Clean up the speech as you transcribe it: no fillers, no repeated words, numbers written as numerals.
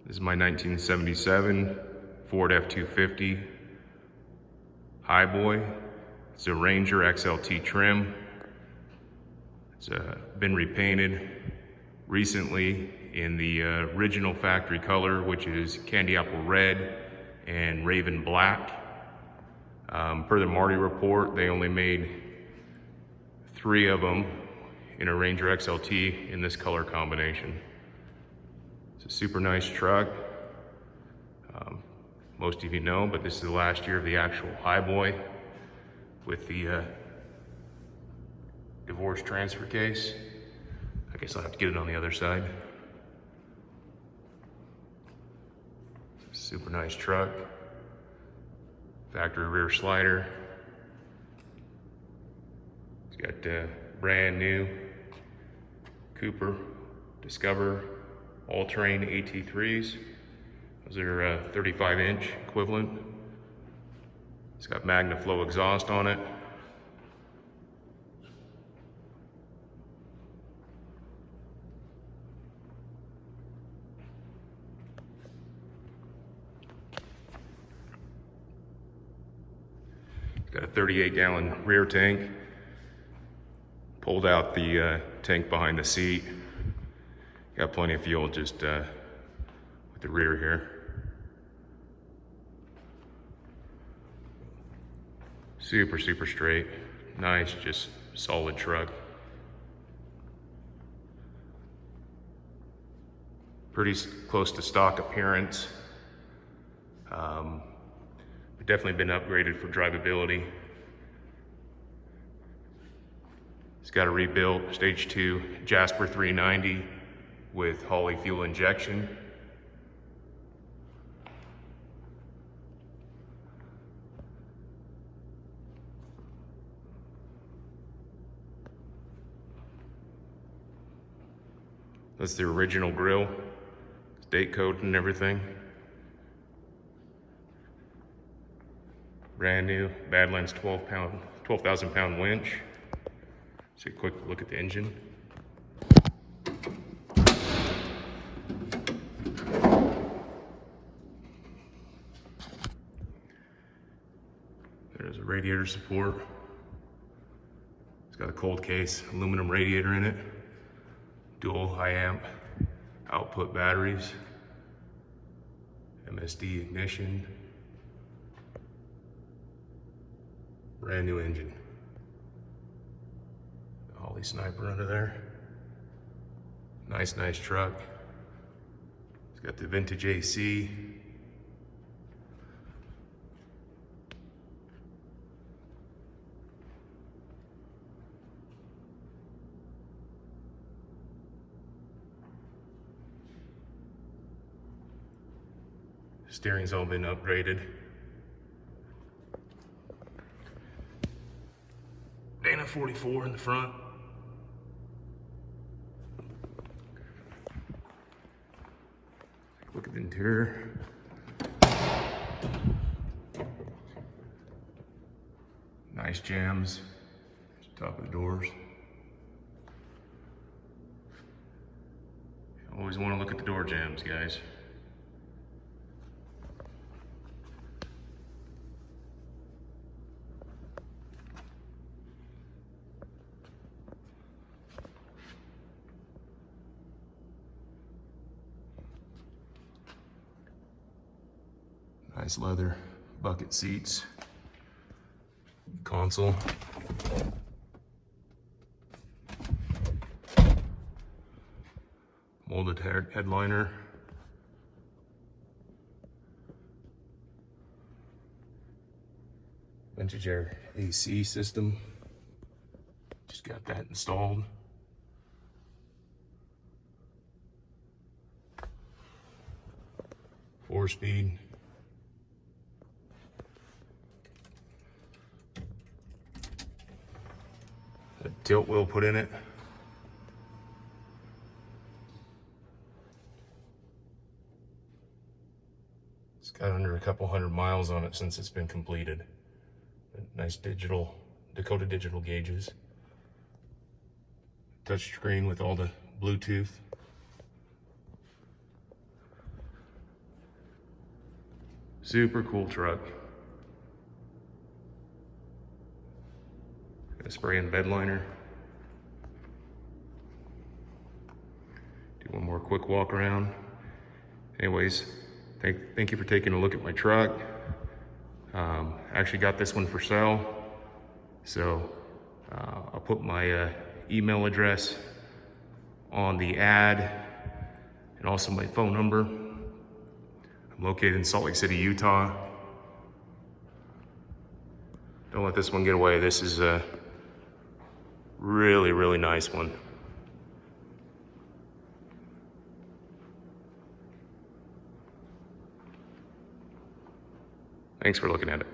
This is my 1977 Ford F250 Highboy. It's a Ranger XLT trim. It's been repainted recently in the original factory color, which is candy apple red and raven black. Per the Marti report, they only made 3 of them in a Ranger XLT in this color combination. It's a super nice truck. Most of you know, but this is the last year of the actual Highboy with the divorce transfer case. I guess I'll have to get it on the other side. Super nice truck. Factory rear slider. It's got brand new Cooper Discover all-terrain AT3s. Those are 35-inch equivalent. It's got Magnaflow exhaust on it. It's got a 38-gallon rear tank. Pulled out the tank behind the seat. Got plenty of fuel just with the rear here. Super straight. Nice, just solid truck. Pretty close to stock appearance. Definitely been upgraded for drivability. It's got a rebuilt stage 2 Jasper 390 with Holley fuel injection. That's the original grill, date code and everything. Brand new Badland 12,000 pound winch. So a quick look at the engine. There's a radiator support. It's got a cold case aluminum radiator in it. Dual high amp output batteries. MSD ignition. Brand new engine. The Holley sniper under there. Nice truck. It's got the vintage AC. Steering's all been upgraded. And a 44 in the front. Look at the interior. Nice jams. Top of the doors. Always want to look at the door jams, guys. Nice leather bucket seats, console, molded headliner, vintage air AC system, just got that installed. Four-speed. Tilt wheel put in it. It's got under a couple 100 miles on it since it's been completed. Nice digital, Dakota digital gauges. Touch screen with all the Bluetooth. Super cool truck. Gonna spray in bed liner. Do one more quick walk around. Anyways, thank you for taking a look at my truck. I actually got this one for sale. So I'll put my email address on the ad and also my phone number. I'm located in Salt Lake City, Utah. Don't let this one get away. This is a really, really nice one. Thanks for looking at it.